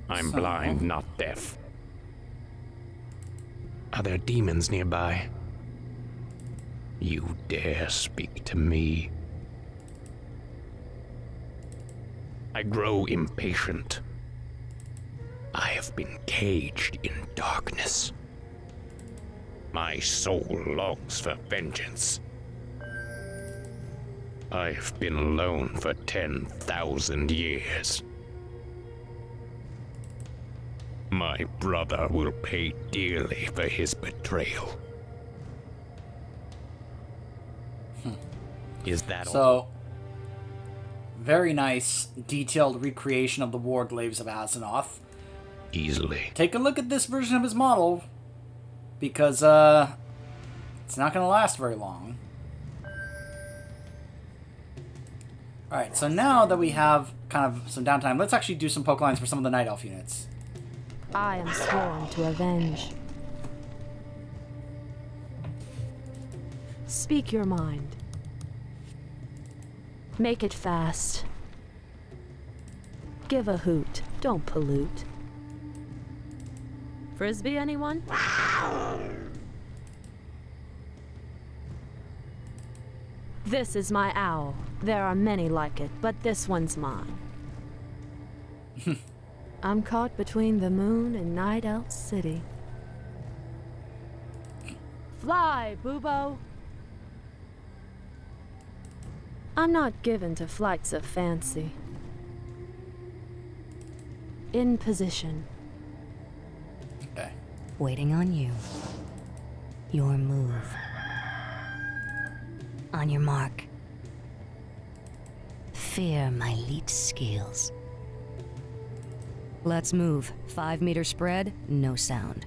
I'm blind, not deaf. Are there demons nearby? You dare speak to me? I grow impatient. I have been caged in darkness. My soul longs for vengeance. I've been alone for 10,000 years. My brother will pay dearly for his betrayal. Is that all? So, very nice, detailed recreation of the Warglaives of Azeroth. Easily. Take a look at this version of his model, because it's not going to last very long. Alright, so now that we have kind of some downtime, let's actually do some poke lines for some of the Night Elf units. I am sworn to avenge. Speak your mind. Make it fast. Give a hoot. Don't pollute. Frisbee, anyone? This is my owl. There are many like it, but this one's mine. I'm caught between the moon and Night Elf City. Fly, Boobo! I'm not given to flights of fancy. In position. Okay. Waiting on you. Your move. On your mark. Fear my leech skills. Let's move. 5-meter spread, no sound.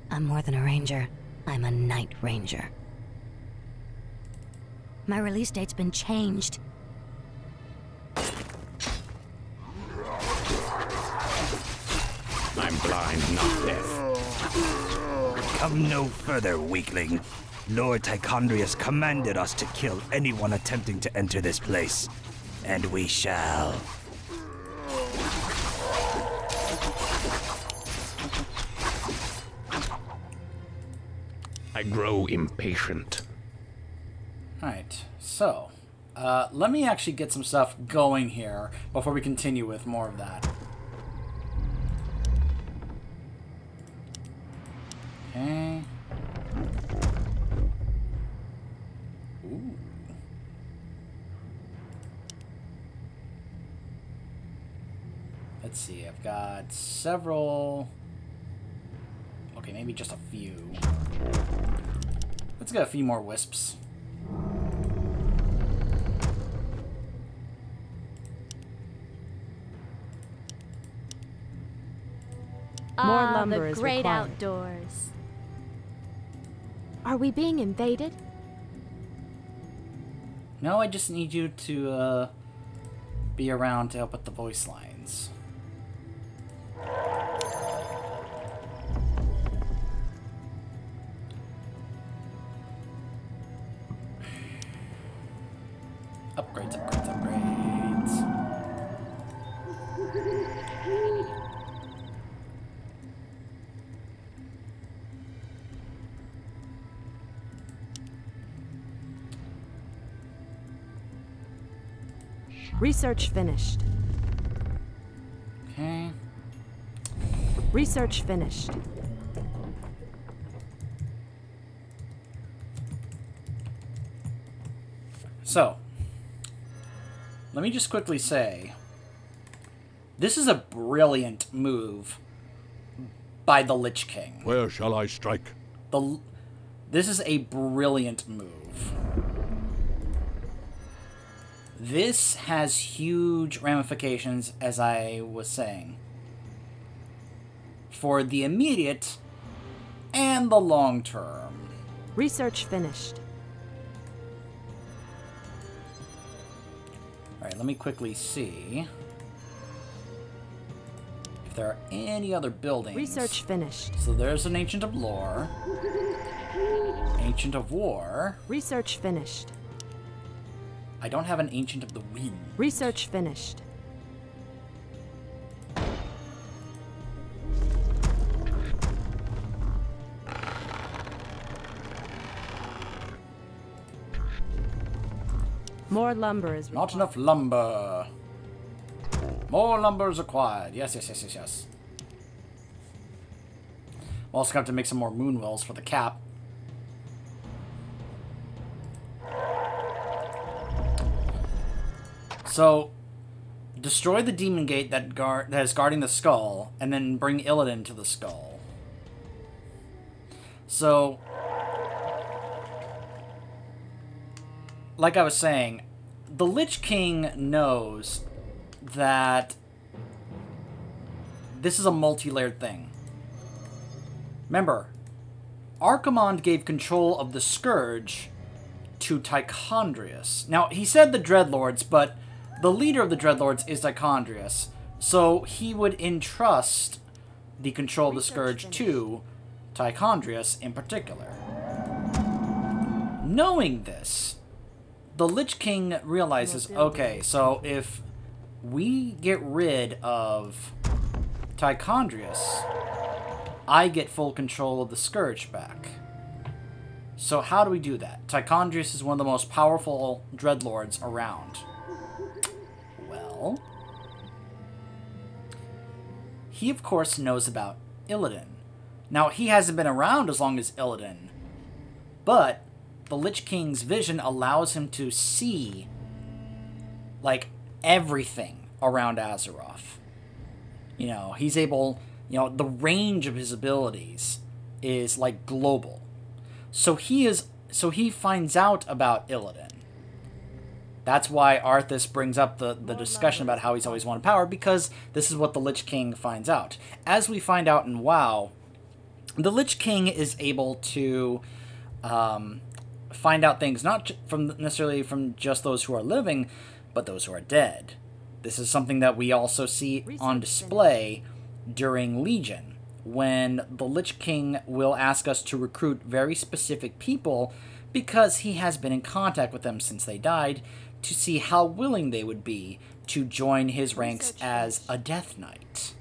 I'm more than a ranger. I'm a night ranger. My release date's been changed. I'm blind, not deaf. Come no further, weakling. Lord Tichondrius commanded us to kill anyone attempting to enter this place. And we shall. I grow impatient. Alright, so, let me actually get some stuff going here before we continue with more of that. Okay. Ooh. Let's see, I've got several... Okay, maybe just a few. Let's get a few more wisps. More lumber the is great required. outdoors. Are we being invaded? No, I just need you to be around to help with the voice lines. Upgrades, upgrades, upgrades. Research finished. Okay. Research finished. So, let me just quickly say, this is a brilliant move by the Lich King. Where shall I strike? This is a brilliant move. This has huge ramifications, as I was saying, for the immediate and the long term. Research finished. Alright, let me quickly see if there are any other buildings. Research finished. So there's an Ancient of Lore, Ancient of War. Research finished. I don't have an Ancient of the Wind. Research finished. More lumber is Not enough lumber. More lumber is required. Yes, yes, yes, yes, yes. We'll also have to make some more moon wells for the cap. So, destroy the demon gate that is guarding the skull, and then bring Illidan to the skull. So, like I was saying, the Lich King knows that this is a multi-layered thing. Remember, Archimonde gave control of the Scourge to Tichondrius. Now, he said the Dreadlords, but the leader of the Dreadlords is Tichondrius, so he would entrust the control of the Scourge to Tichondrius in particular. Knowing this, the Lich King realizes, okay, so if we get rid of Tichondrius, I get full control of the Scourge back. So how do we do that? Tichondrius is one of the most powerful Dreadlords around. Well, he of course knows about Illidan. Now, he hasn't been around as long as Illidan, but the Lich King's vision allows him to see, like, everything around Azeroth. You know, he's able, you know, the range of his abilities is, like, global. So he finds out about Illidan. That's why Arthas brings up the discussion about how he's always wanted power, because this is what the Lich King finds out. As we find out in WoW, the Lich King is able to find out things not necessarily from just those who are living, but those who are dead. This is something that we also see on display during Legion, when the Lich King will ask us to recruit very specific people because he has been in contact with them since they died, to see how willing they would be to join his ranks as a Death Knight.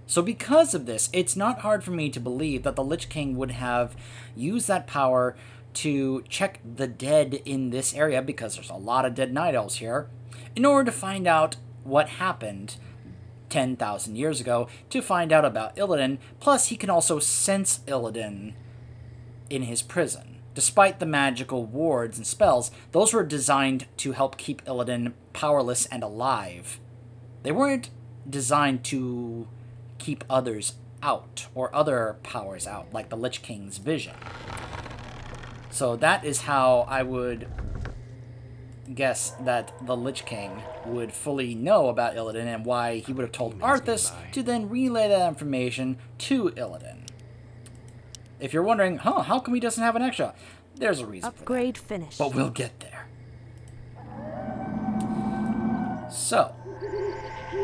So because of this, it's not hard for me to believe that the Lich King would have used that power to check the dead in this area, because there's a lot of dead Night Elves here, in order to find out what happened 10,000 years ago, to find out about Illidan. Plus, he can also sense Illidan in his prison. Despite the magical wards and spells, those were designed to help keep Illidan powerless and alive. They weren't designed to keep others out, or other powers out, like the Lich King's vision. So that is how I would guess that the Lich King would fully know about Illidan, and why he would have told Arthas to then relay that information to Illidan. If you're wondering, how come he doesn't have an extra? There's a reason Upgrade for that. finished. But we'll get there. So.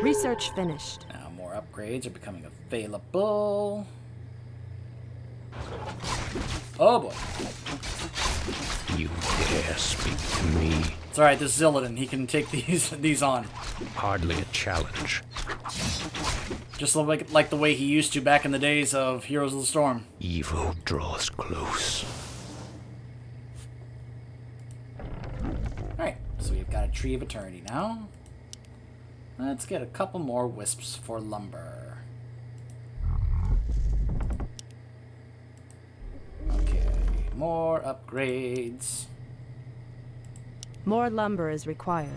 Research finished. Now more upgrades are becoming available. Oh boy. You dare speak to me? It's alright, this is Illidan. He can take these on. Hardly a challenge. Just like the way he used to back in the days of Heroes of the Storm. Evil draws close. Alright, so we've got a Tree of Eternity now. Let's get a couple more wisps for lumber. Okay, more upgrades. More lumber is required.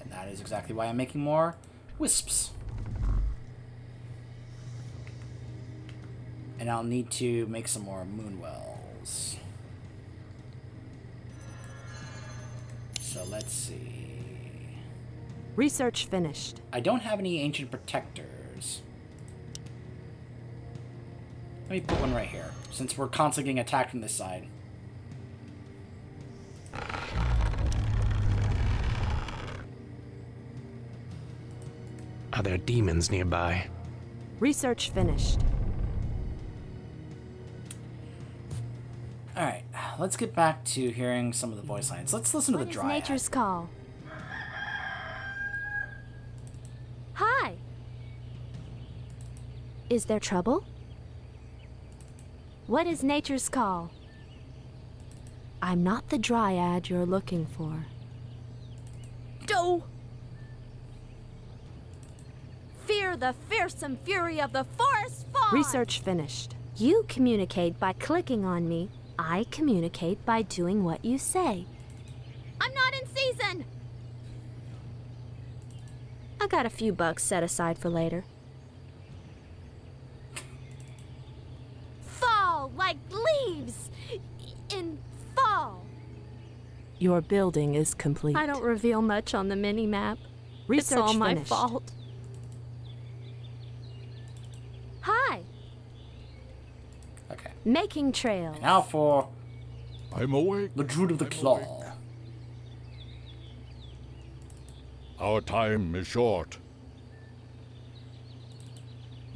And that is exactly why I'm making more wisps. And I'll need to make some more moon wells. So let's see. Research finished. I don't have any ancient protectors. Let me put one right here, since we're constantly getting attacked from this side. Are there demons nearby? Research finished. Alright, let's get back to hearing some of the voice lines. Let's listen to the Dryad. Nature's call. Hi. Is there trouble? What is nature's call? I'm not the dryad you're looking for. Do fear the fearsome fury of the forest fawn. Research finished. You communicate by clicking on me. I communicate by doing what you say. I'm not in season. I got a few bucks set aside for later. Fall like leaves in fall. Your building is complete. I don't reveal much on the mini-map. Research It's all my finished. fault. Hi. Okay. Making trails. Now for I'm awake. the Druid of the Claw. Our time is short.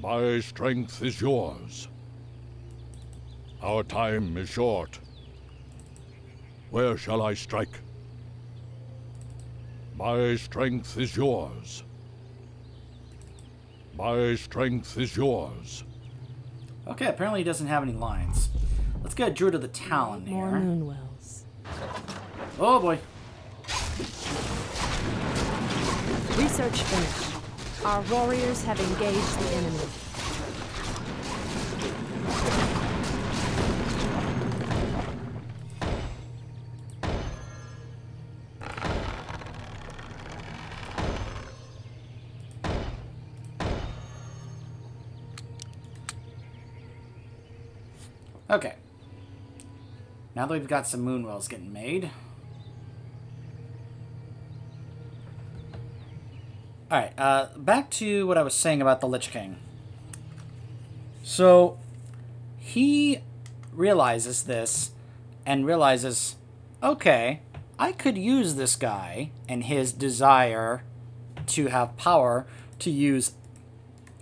My strength is yours. Our time is short. Where shall I strike? My strength is yours. My strength is yours. Okay, apparently he doesn't have any lines. Let's get a Druid of the Talon More here. moonwells. Oh boy. Research finished. Our warriors have engaged the enemy. Okay. Now that we've got some moonwells getting made. Alright, back to what I was saying about the Lich King. So, he realizes this and realizes, okay, I could use this guy and his desire to have power to use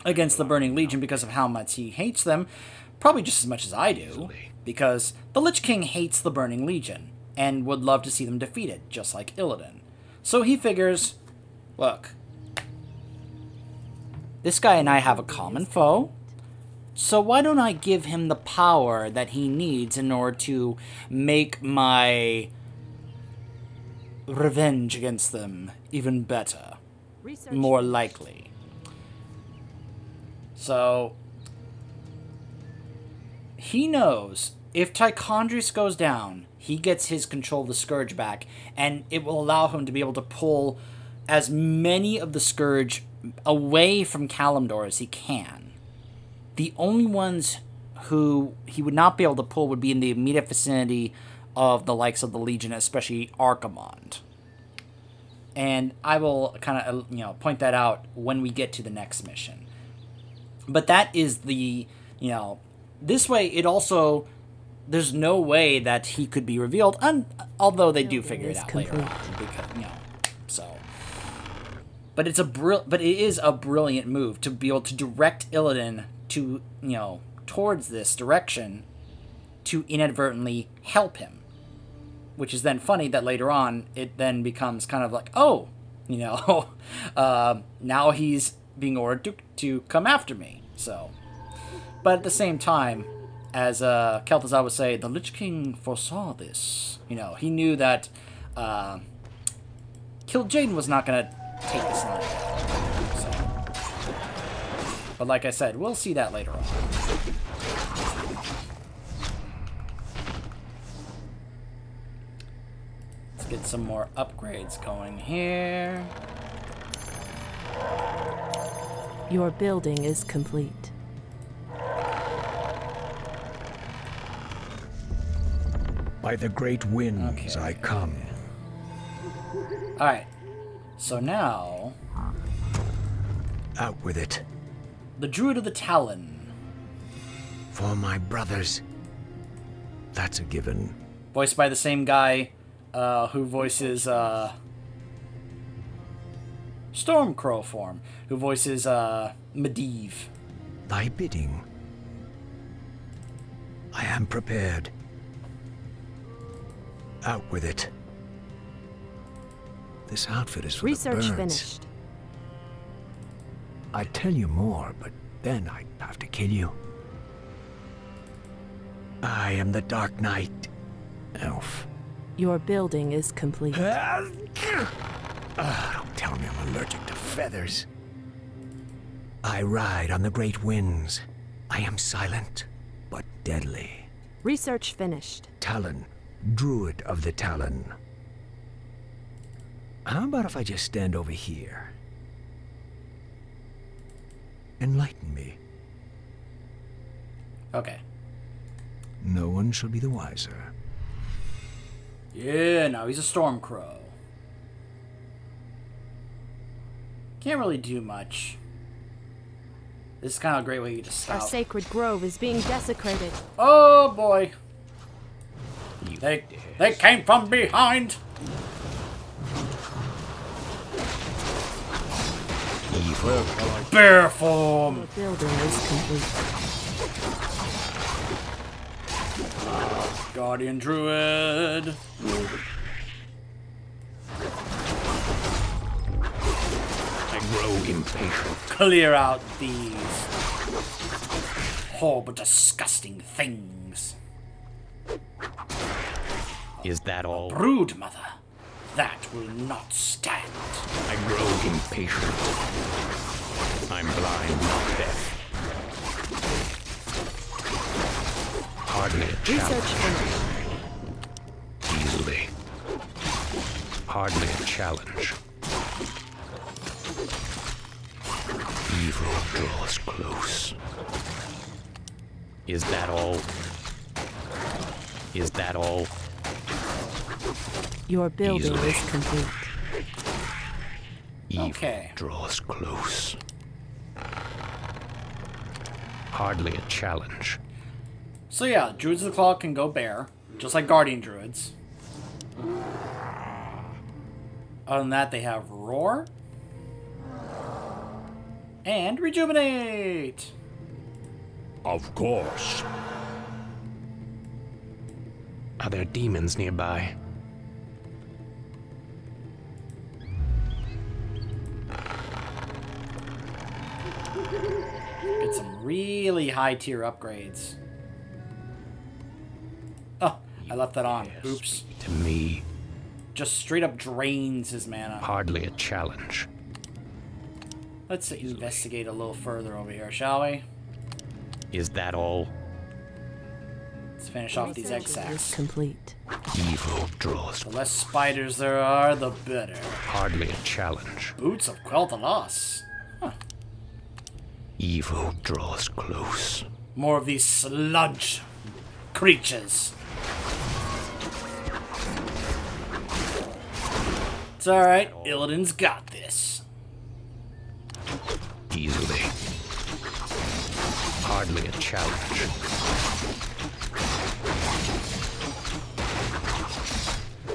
against the Burning Legion because of how much he hates them, probably just as much as I do, because the Lich King hates the Burning Legion and would love to see them defeated, just like Illidan. So he figures, look, this guy and I have a common foe, so why don't I give him the power that he needs in order to make my revenge against them even better, more likely. So, he knows if Tichondrius goes down, he gets his control of the Scourge back, and it will allow him to be able to pull as many of the Scourge away from Kalimdor as he can. The only ones who he would not be able to pull would be in the immediate vicinity of the likes of the Legion, especially Archimonde. And I will kind of, point that out when we get to the next mission. But that is the, this way it also, there's no way that he could be revealed, although they do figure it out later on, because, so. But it is a brilliant move to be able to direct Illidan to, towards this direction to inadvertently help him. Which is then funny that later on it then becomes kind of like, oh, now he's being ordered to come after me. So, but at the same time, as Kel'Thuzad would say, the Lich King foresaw this. He knew that Kil'jaeden was not going to take this line. So, but like I said, we'll see that later on. Let's get some more upgrades going here. Your building is complete. By the great winds I come. Alright. So now, Out with it. the Druid of the Talon, For my brothers. That's a given. voiced by the same guy who voices Stormcrow form, who voices Medivh. Thy bidding. I am prepared. Out with it. This outfit is for Research the birds. finished. I'd tell you more, but then I'd have to kill you. I am the Dark Knight, elf. Your building is complete. Don't tell me I'm allergic to feathers. I ride on the great winds. I am silent, but deadly. Research finished. Talon, druid of the Talon. How about if I just stand over here? Enlighten me. Okay. No one shall be the wiser. Yeah, now he's a Stormcrow. Can't really do much. This is kind of a great way to Our scout. sacred grove is being desecrated. Oh boy. They came from behind. Bear form. Your building is complete. Guardian Druid. I grow impatient. Clear out these horrible, disgusting things. Is that all? Brood mother. That will not stand. I grow impatient. I'm blind, not deaf. Hardly a Research challenge. finished. Easily. Hardly a challenge. Evil draws close. Is that all? Is that all? Your building Easily. is complete. Evil Okay. draws close. Hardly a challenge. So yeah, Druids of the Claw can go bear, just like Guardian Druids. Other than that, they have Roar and Rejuvenate. Of course. Are there demons nearby? Get some really high tier upgrades. Oh, I left that on. Oops. To me, Just straight up drains his mana. hardly a challenge. Let's investigate a little further over here, shall we? Is that all? Let's finish off these egg Is sacs. complete. Evil draws. The less spiders there are, the better. Hardly a challenge. Boots of Quel'Thalas. Evil draws close. More of these sludge creatures. It's alright, Illidan's got this. Easily. Hardly a challenge.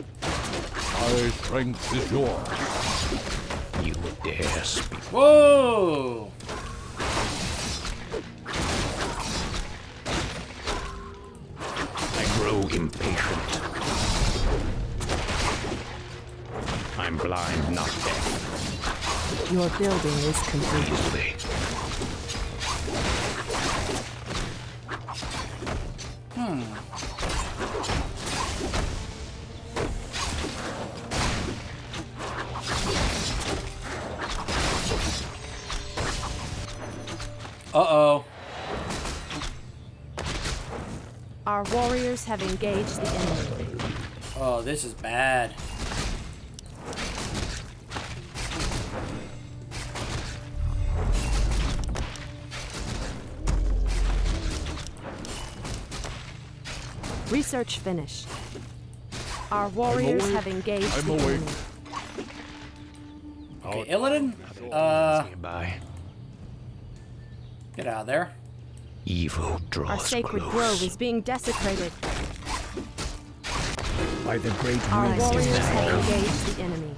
My strength is yours. You dare speak. Whoa! I grow impatient. I'm blind, not deaf. Your building is complete. Easily. Uh-oh. Our warriors have engaged the enemy. Oh, this is bad. Research finished. Our warriors awake. have engaged I'm the awake. enemy. Okay, Illidan, Nearby. get out of there. Evil draws Our sacred close. grove is being desecrated. By the great Our winds warriors that have come. engaged the enemy.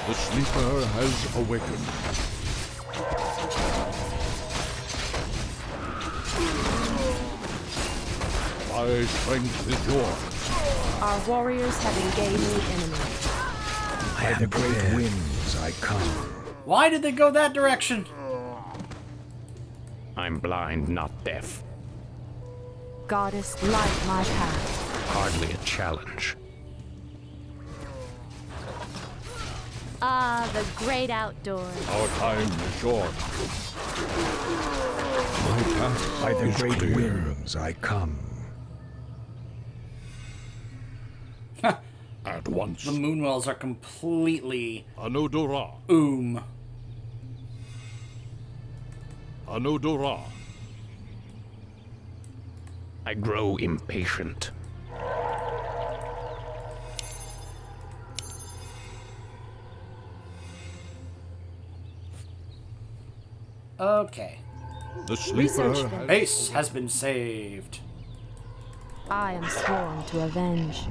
The sleeper has awakened. My strength is yours. Our warriors have engaged the enemy. By the great winds I come. Why did they go that direction? I'm blind, not deaf. Goddess, light my path. Hardly a challenge. Ah, the great outdoors. Our time is short. My path By the is great clear. winds I come. At once. The Moonwells are completely Anodora. Anodora. I grow impatient. Okay. The sleeper Research has... them. Base has been saved. I am sworn to avenge.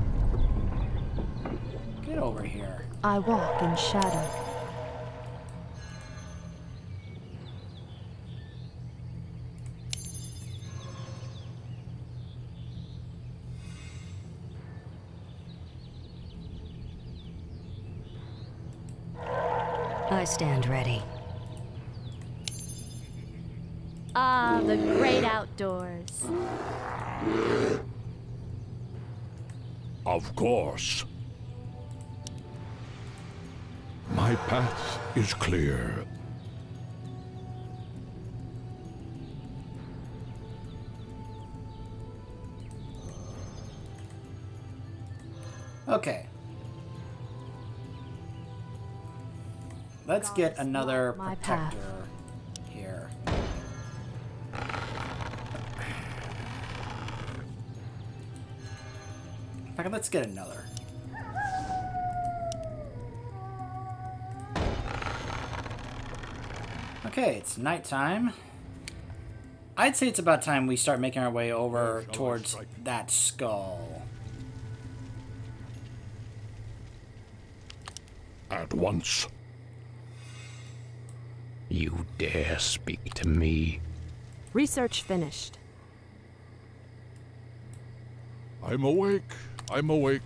Get over here. I walk in shadow. I stand ready. Ah, the great outdoors. Of course. My path is clear. Okay. Let's get Gods, another light my path. protector here. In fact, let's get another. Okay, it's nighttime. I'd say it's about time we start making our way over towards that skull. At once. You dare speak to me? Research finished. I'm awake. I'm awake.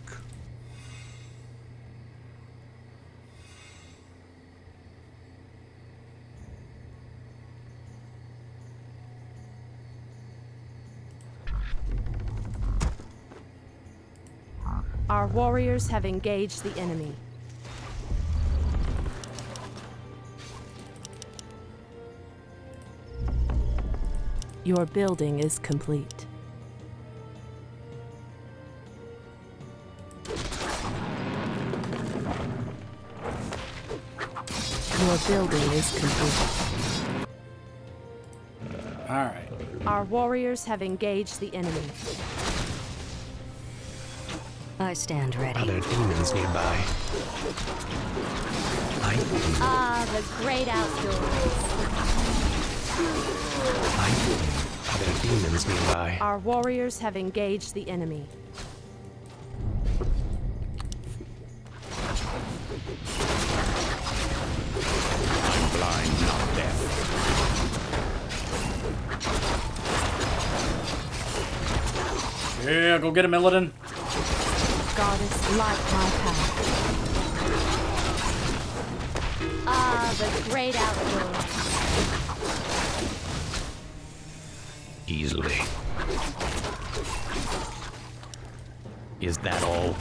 Our warriors have engaged the enemy. Your building is complete. Your building is complete. Alright. Our warriors have engaged the enemy. I stand Are ready. there demons nearby? Ah, the great outdoors. Are there demons nearby? Our warriors have engaged the enemy. I'm blind, not deaf. Yeah, go get him, Illidan. Goddess, light my path. Ah, the great outdoors. Easily. Is that all?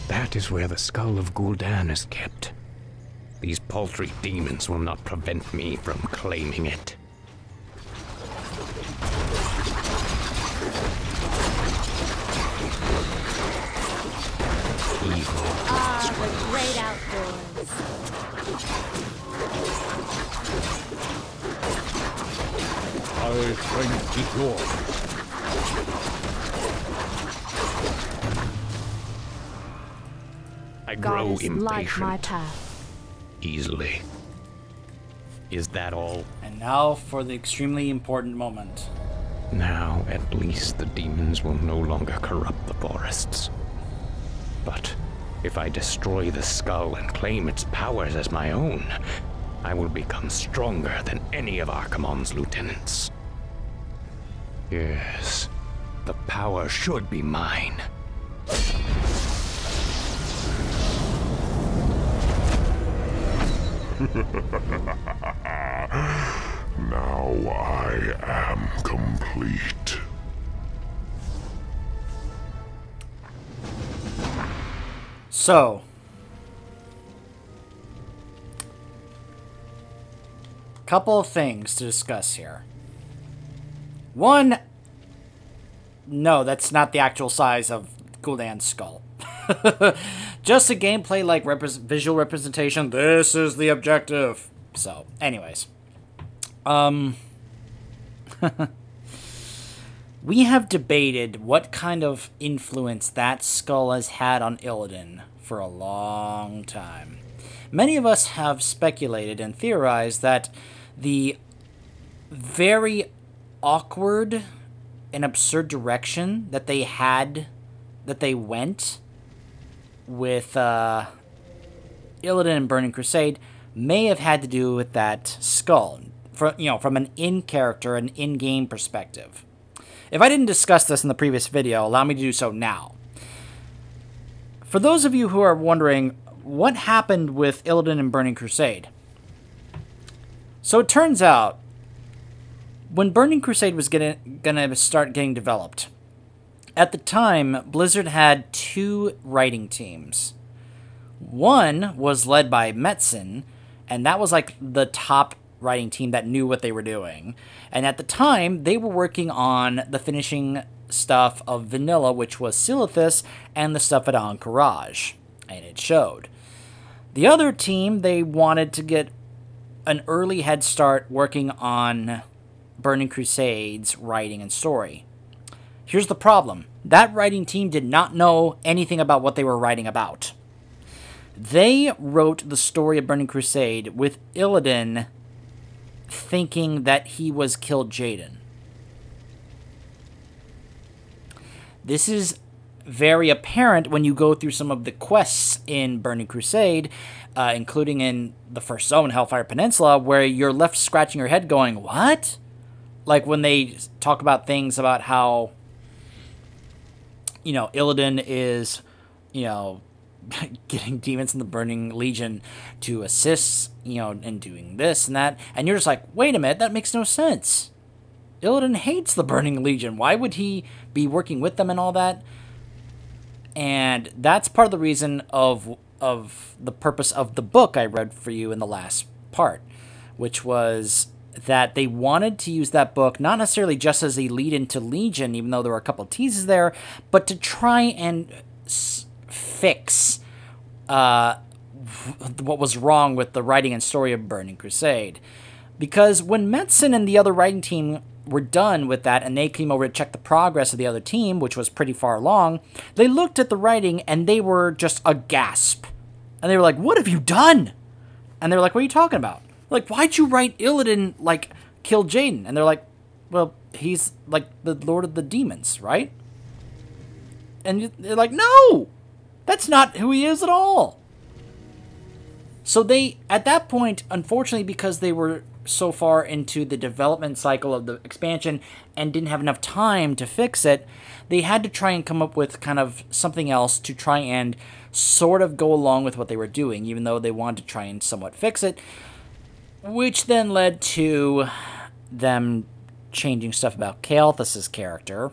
That is where the skull of Guldan is kept. These paltry demons will not prevent me from claiming it. Evil. Ah, the great outdoors. My strength is yours. I grow Goddess, light my impatient path. easily. Is that all? And now for the extremely important moment. Now, at least, the demons will no longer corrupt the forests. But if I destroy the skull and claim its powers as my own, I will become stronger than any of Archimonde's lieutenants. Yes, the power should be mine. Now I am complete. So, couple of things to discuss here. One, no, that's not the actual size of Guldan's skull. Just a gameplay like visual representation. This is the objective. So, anyways. We have debated what kind of influence that skull has had on Illidan for a long time. Many of us have speculated and theorized that the very awkward and absurd direction that they went with Illidan and Burning Crusade may have had to do with that skull, from an in-character and in-game perspective. If I didn't discuss this in the previous video, allow me to do so now. For those of you who are wondering, what happened with Illidan and Burning Crusade? So it turns out, when Burning Crusade was gonna start getting developed, at the time, Blizzard had 2 writing teams. One was led by Metzen, and that was like the top writing team that knew what they were doing. And at the time, they were working on the finishing stuff of Vanilla, which was Silithus, and the stuff at Ahn'Qiraj. And it showed. The other team, they wanted to get an early head start working on Burning Crusade's writing and story. Here's the problem. That writing team did not know anything about what they were writing about. They wrote the story of Burning Crusade with Illidan thinking that he was killed Jaden. This is very apparent when you go through some of the quests in Burning Crusade, including in the first zone, Hellfire Peninsula, where you're left scratching your head going, what? Like when they talk about things about how, Illidan is, getting demons in the Burning Legion to assist, in doing this and that. And you're just like, wait a minute, that makes no sense. Illidan hates the Burning Legion. Why would he be working with them and all that? And that's part of the reason of the purpose of the book I read for you in the last part, which was that they wanted to use that book not necessarily just as a lead into Legion, even though there were a couple of teases there, but to try and fix what was wrong with the writing and story of Burning Crusade. Because when Metzen and the other writing team were done with that and they came over to check the progress of the other team, which was pretty far along, they looked at the writing and they were just aghast. And they were like, what have you done? And they're like, what are you talking about? Like, why'd you write Illidan, kill Jaden? And they're like, well, he's, the Lord of the Demons, right? And they're like, no! That's not who he is at all! So they, at that point, unfortunately, because they were so far into the development cycle of the expansion and didn't have enough time to fix it, they had to try and come up with kind of something else to try and sort of go along with what they were doing, even though they wanted to try and somewhat fix it. Which then led to them changing stuff about Kael'thas's character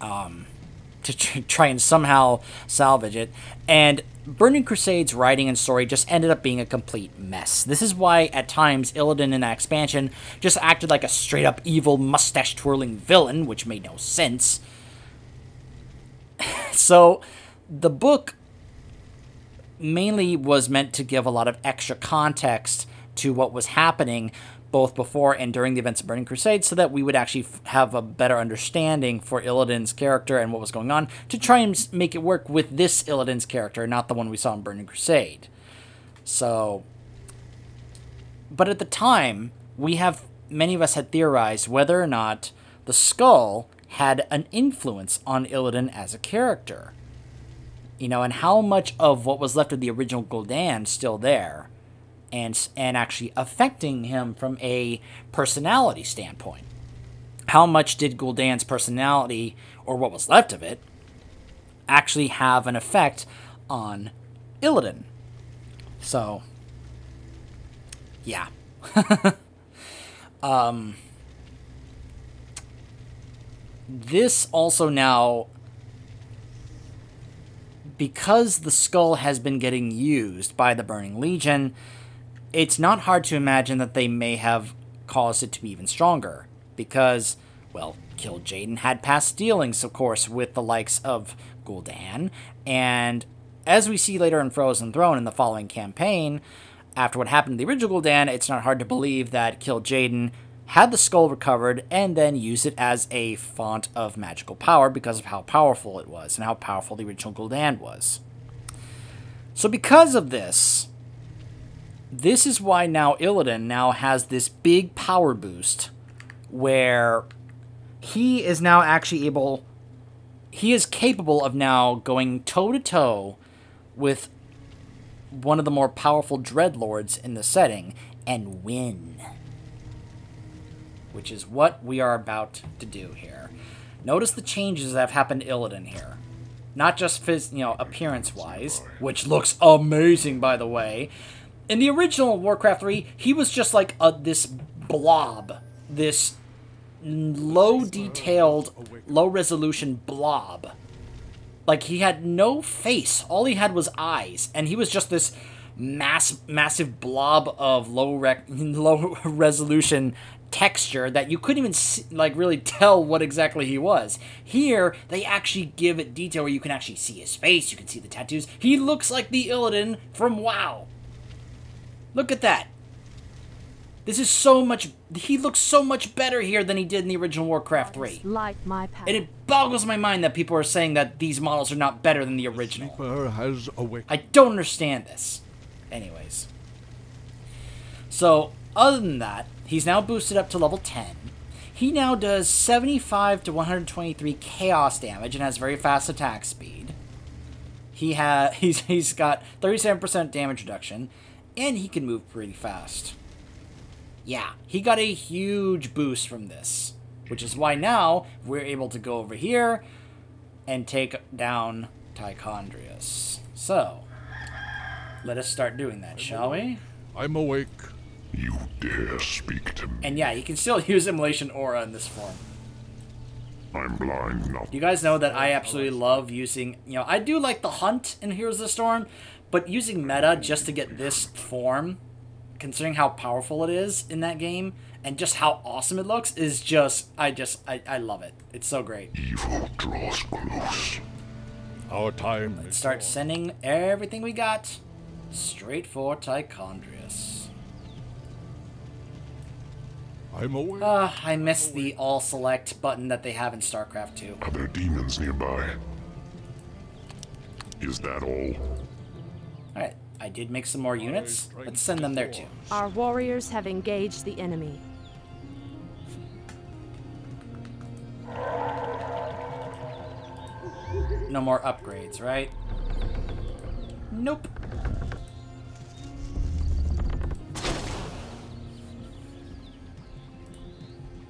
to try and somehow salvage it. And Burning Crusade's writing and story just ended up being a complete mess. This is why, at times, Illidan in that expansion just acted like a straight-up evil, mustache-twirling villain, which made no sense. So, the book mainly was meant to give a lot of extra context to what was happening both before and during the events of Burning Crusade, so that we would actually have a better understanding for Illidan's character and what was going on, to try and make it work with this Illidan's character, not the one we saw in Burning Crusade. So, but at the time, many of us had theorized whether or not the skull had an influence on Illidan as a character. And how much of what was left of the original Guldan still there, and actually affecting him from a personality standpoint. How much did Guldan's personality, or what was left of it, actually have an effect on Illidan? So, yeah. this also now, because the skull has been getting used by the Burning Legion, it's not hard to imagine that they may have caused it to be even stronger. Because, well, Kil'jaeden had past dealings, of course, with the likes of Guldan, and as we see later in Frozen Throne in the following campaign, after what happened to the original Guldan, it's not hard to believe that Kil'jaeden had the skull recovered and then used it as a font of magical power because of how powerful it was and how powerful the original Guldan was. So because of this, this is why now Illidan now has this big power boost where he is now actually able, he is capable of now going toe-to-toe with one of the more powerful Dreadlords in the setting and win. Which is what we are about to do here. Notice the changes that have happened to Illidan here. Not just appearance-wise, which looks amazing, by the way. In the original Warcraft 3, he was just like this blob. This low-detailed, low-resolution blob. Like, he had no face. All he had was eyes. And he was just this massive blob of low-resolution texture that you couldn't even see, really tell what exactly he was. Here, they actually give it detail where you can actually see his face, you can see the tattoos. He looks like the Illidan from WoW. Look at that. This is so much... He looks so much better here than he did in the original Warcraft 3. Like my path. And it boggles my mind that people are saying that these models are not better than the original. I don't understand this. Anyways. So, other than that, he's now boosted up to level 10. He now does 75 to 123 chaos damage and has very fast attack speed. He's got 37% damage reduction, and he can move pretty fast. Yeah, he got a huge boost from this, which is why now we're able to go over here and take down Tichondrius. So, let us start doing that, shall we? I'm awake. You dare speak to me? And yeah, you can still use Immolation Aura in this form. I'm blind now. You guys know that I absolutely love using, I do like the Hunt in Heroes of the Storm, but using meta just to get this form, considering how powerful it is in that game, and just how awesome it looks, is just, I love it. It's so great. Evil draws close. Our time. Let's start sending everything we got straight for Tichondrius. I'm aware. I miss the all select button that they have in StarCraft 2. Are there demons nearby? Is that all? Alright, I did make some more units. Let's send them there too. Our warriors have engaged the enemy. No more upgrades, right? Nope.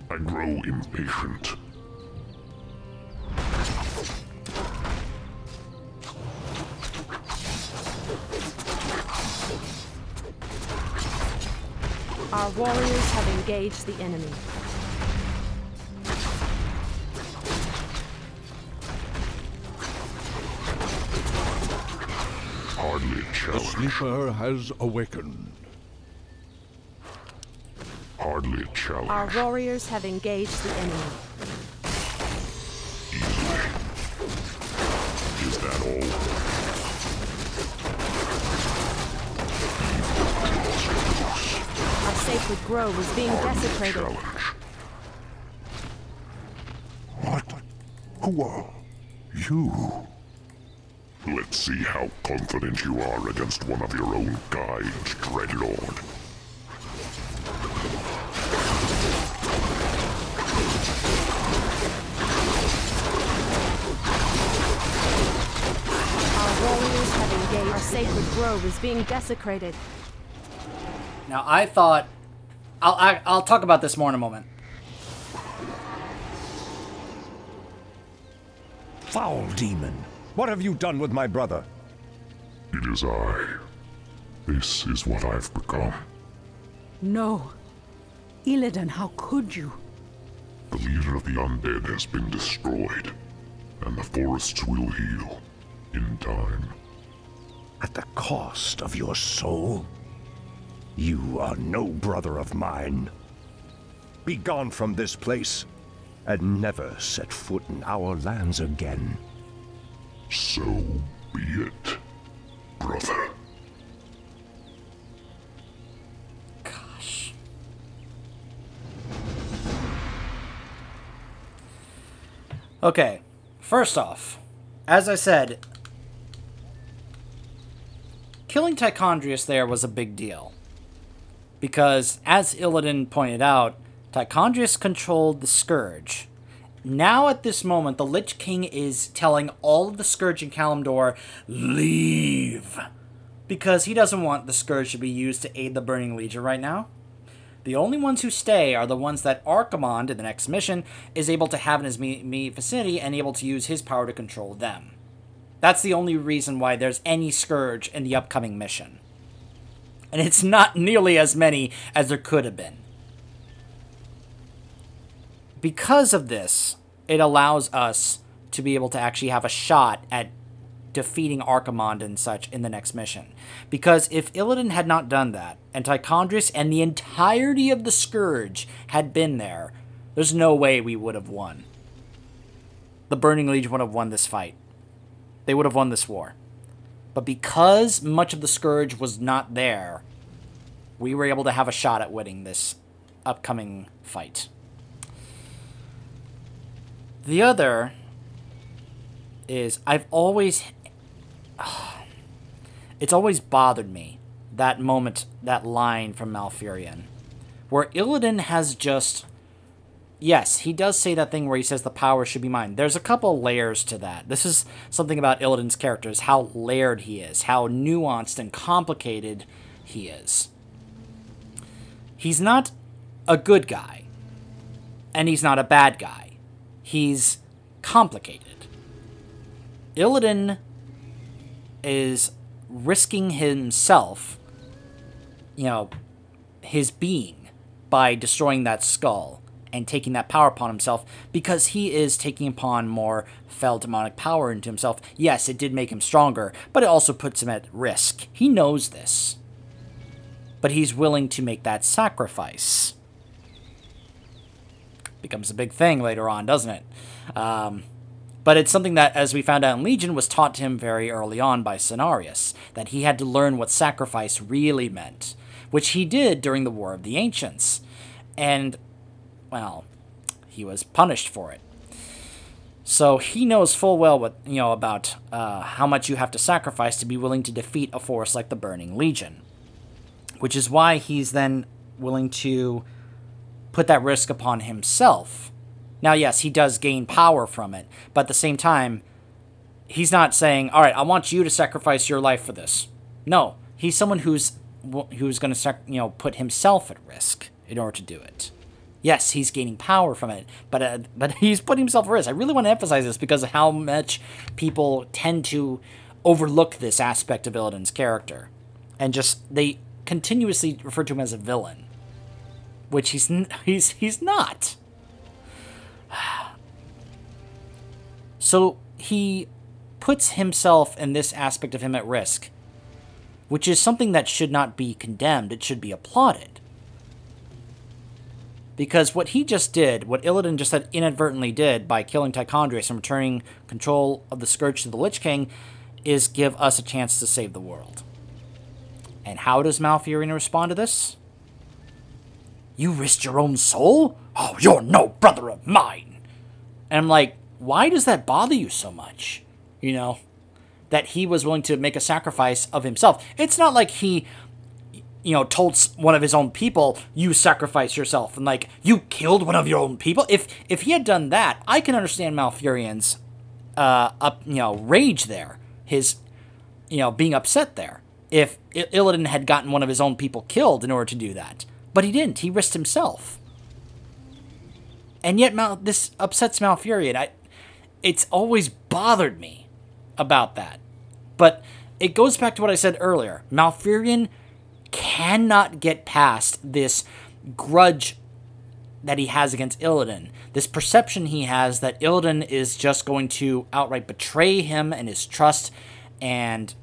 I grow impatient. Our warriors have engaged the enemy. Hardly a The challenge. sleeper has awakened. Hardly a challenge. Our warriors have engaged the enemy. Easily. Is that all? Our sacred grove is being desecrated. Challenge. What? Who are you? Let's see how confident you are against one of your own kind, Dreadlord. Our warriors have engaged. Our sacred grove is being desecrated. Now I thought... I'll talk about this more in a moment. Foul demon! What have you done with my brother? It is I. This is what I've become. No. Illidan, how could you? The The leader of the undead has been destroyed, and the forests will heal in time. At the cost of your soul? You are no brother of mine. Be gone from this place, and never set foot in our lands again. So be it, brother. Gosh. Okay, first off, as I said, killing Tichondrius there was a big deal. Because, as Illidan pointed out, Tichondrius controlled the Scourge. Now, at this moment, the Lich King is telling all of the Scourge in Kalimdor, leave! Because he doesn't want the Scourge to be used to aid the Burning Legion right now. The only ones who stay are the ones that Archimonde, in the next mission, is able to have in his immediate vicinity and able to use his power to control them. That's the only reason why there's any Scourge in the upcoming mission. And it's not nearly as many as there could have been. Because of this, it allows us to be able to actually have a shot at defeating Archimonde and such in the next mission. Because if Illidan had not done that, and Tichondrius and the entirety of the Scourge had been there, there's no way we would have won. The Burning Legion would have won this fight. They would have won this war. But because much of the Scourge was not there, we were able to have a shot at winning this upcoming fight. The other is it's always bothered me, that moment, that line from Malfurion, where Illidan has just, yes, he does say that thing where he says the power should be mine. There's a couple layers to that. This is something about Illidan's character, is how layered he is, how nuanced and complicated he is. He's not a good guy, and he's not a bad guy. He's complicated. Illidan is risking himself, his being, by destroying that skull and taking that power upon himself, because he is taking upon more fell demonic power into himself. Yes, it did make him stronger, but it also puts him at risk. He knows this. But he's willing to make that sacrifice. Becomes a big thing later on, doesn't it? But it's something that, as we found out in Legion, was taught to him very early on by Cenarius, that he had to learn what sacrifice really meant, which he did during the War of the Ancients. And, well, he was punished for it. So he knows full well what, about how much you have to sacrifice to be willing to defeat a force like the Burning Legion. Which is why he's then willing to put that risk upon himself. Now, yes, he does gain power from it, but at the same time, he's not saying, all right, I want you to sacrifice your life for this. No, he's someone who's going to, put himself at risk in order to do it. Yes, he's gaining power from it, but he's putting himself at risk. I really want to emphasize this because of how much people tend to overlook this aspect of Illidan's character. And they continuously refer to him as a villain, which he's not. So he puts himself and this aspect of him at risk, which is something that should not be condemned. It should be applauded. Because what he just did, what Illidan just inadvertently did by killing Tichondrius and returning control of the Scourge to the Lich King, is give us a chance to save the world. And how does Malfurion respond to this? You risked your own soul? Oh, you're no brother of mine. And I'm like, why does that bother you so much? That he was willing to make a sacrifice of himself. It's not like he, told one of his own people, you sacrifice yourself. And you killed one of your own people. If he had done that, I can understand Malfurion's, rage there. His, being upset there. If Illidan had gotten one of his own people killed in order to do that. But he didn't. He risked himself. And yet this upsets Malfurion. It's always bothered me about that. But it goes back to what I said earlier. Malfurion cannot get past this grudge that he has against Illidan. This perception he has that Illidan is just going to outright betray him and his trust and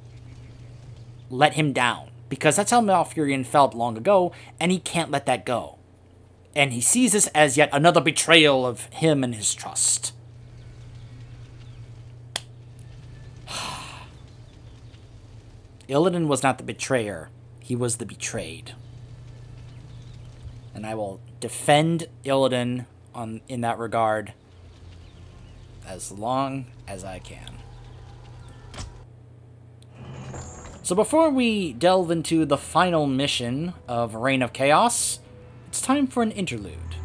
let him down. Because that's how Malfurion felt long ago, and he can't let that go. And he sees this as yet another betrayal of him and his trust. Illidan was not the betrayer. He was the betrayed. And I will defend Illidan in that regard as long as I can. So before we delve into the final mission of Reign of Chaos, it's time for an interlude.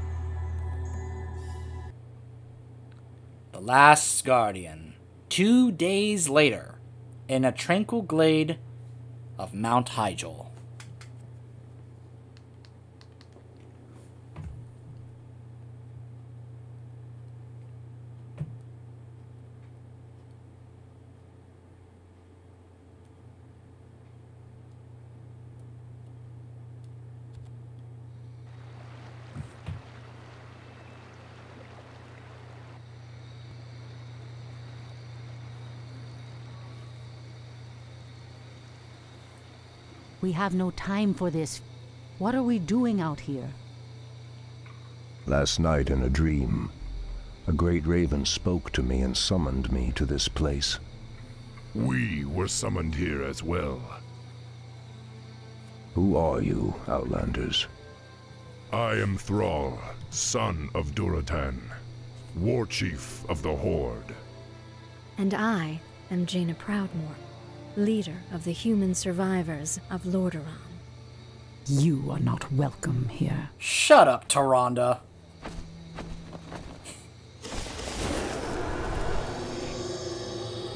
The Last Guardian, 2 days later, in a tranquil glade of Mount Hyjal. We have no time for this. What are we doing out here? Last night in a dream, a great raven spoke to me and summoned me to this place. We were summoned here as well. Who are you, Outlanders? I am Thrall, son of Duratan, war chief of the Horde. And I am Jaina Proudmoore, leader of the human survivors of Lordaeron. You are not welcome here. Shut up, Tyrande.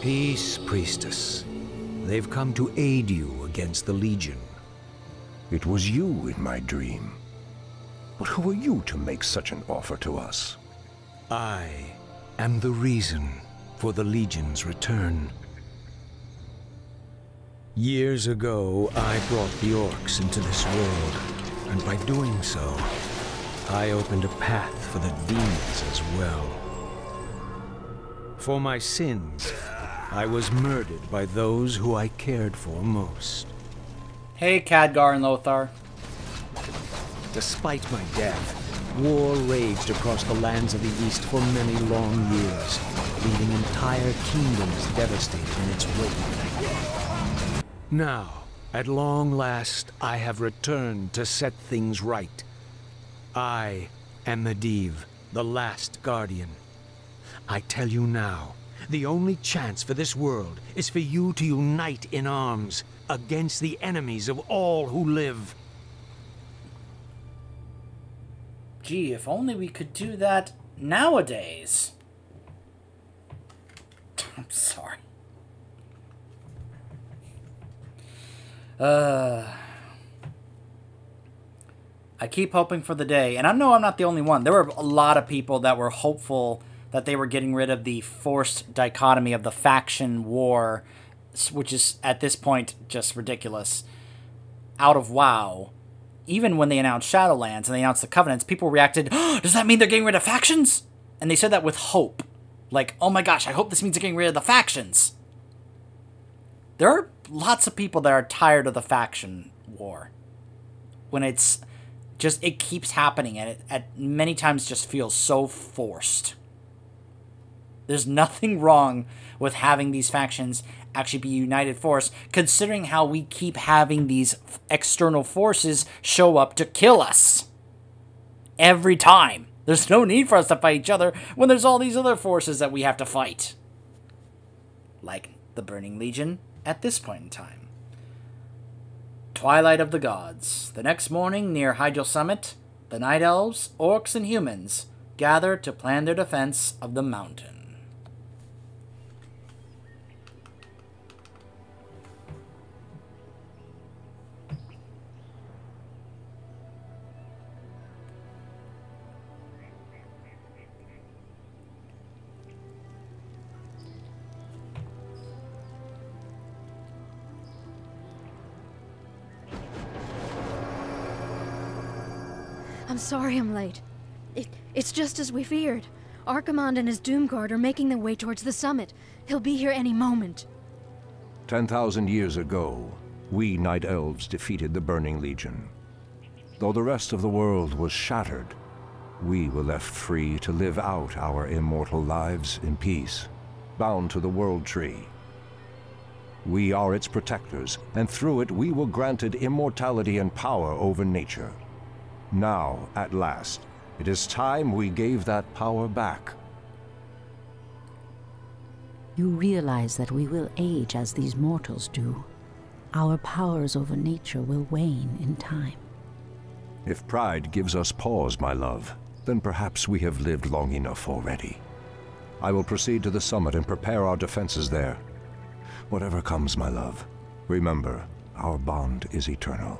Peace, priestess. They've come to aid you against the Legion. It was you in my dream. But who are you to make such an offer to us? I am the reason for the Legion's return. Years ago, I brought the orcs into this world, and by doing so, I opened a path for the demons as well. For my sins, I was murdered by those who I cared for most. Hey, Khadgar and Lothar. Despite my death, war raged across the lands of the East for many long years, leaving entire kingdoms devastated in its wake. Now, at long last, I have returned to set things right. I am Medivh, the last Guardian. I tell you now, the only chance for this world is for you to unite in arms against the enemies of all who live. Gee, if only we could do that nowadays. I'm sorry. I keep hoping for the day, and I know I'm not the only one. There were a lot of people that were hopeful that they were getting rid of the forced dichotomy of the faction war, which is, at this point, just ridiculous, out of WoW. Even when they announced Shadowlands and they announced the Covenants, people reacted, oh, does that mean they're getting rid of factions? And they said that with hope. Like, oh my gosh, I hope this means they're getting rid of the factions. There are lots of people that are tired of the faction war. When it's just, it keeps happening, and it at many times just feels so forced. There's nothing wrong with having these factions actually be a united force, considering how we keep having these external forces show up to kill us. Every time. There's no need for us to fight each other when there's all these other forces that we have to fight. Like the Burning Legion at this point in time. Twilight of the Gods. The next morning near Hyjal Summit, the Night Elves, Orcs, and Humans gather to plan their defense of the mountain. I'm sorry I'm late. It's just as we feared. Archimonde and his Doomguard are making their way towards the summit. He'll be here any moment. 10,000 years ago, we Night Elves defeated the Burning Legion. Though the rest of the world was shattered, we were left free to live out our immortal lives in peace, bound to the World Tree. We are its protectors, and through it we were granted immortality and power over nature. Now, at last, it is time we gave that power back. You realize that we will age as these mortals do. Our powers over nature will wane in time. If pride gives us pause, my love, then perhaps we have lived long enough already. I will proceed to the summit and prepare our defenses there. Whatever comes, my love, remember, our bond is eternal.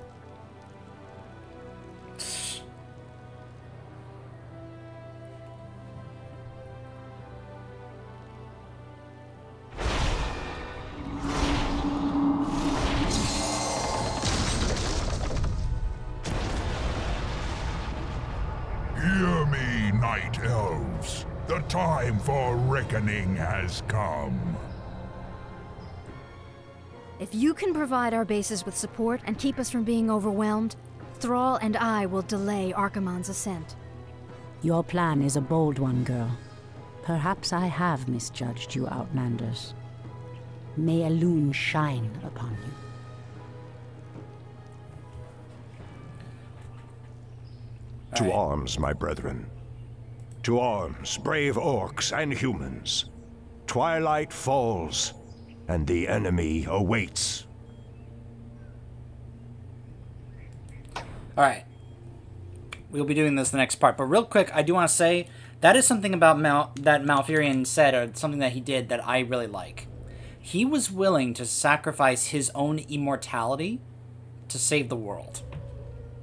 Hear me, Night Elves. The time for reckoning has come. If you can provide our bases with support and keep us from being overwhelmed, Thrall and I will delay Archimonde's ascent. Your plan is a bold one, girl. Perhaps I have misjudged you, Outlanders. May Elune shine upon you. To arms, my brethren. To arms, brave orcs and humans. Twilight falls, and the enemy awaits. Alright. We'll be doing this the next part. But real quick, I do want to say, that is something about that Malfurion said, or something that he did that I really like. He was willing to sacrifice his own immortality to save the world.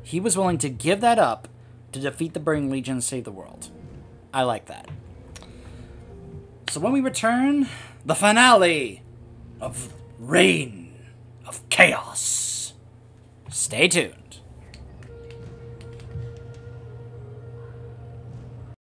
He was willing to give that up to defeat the Burning Legion and save the world. I like that. So when we return, the finale of Reign of Chaos. Stay tuned.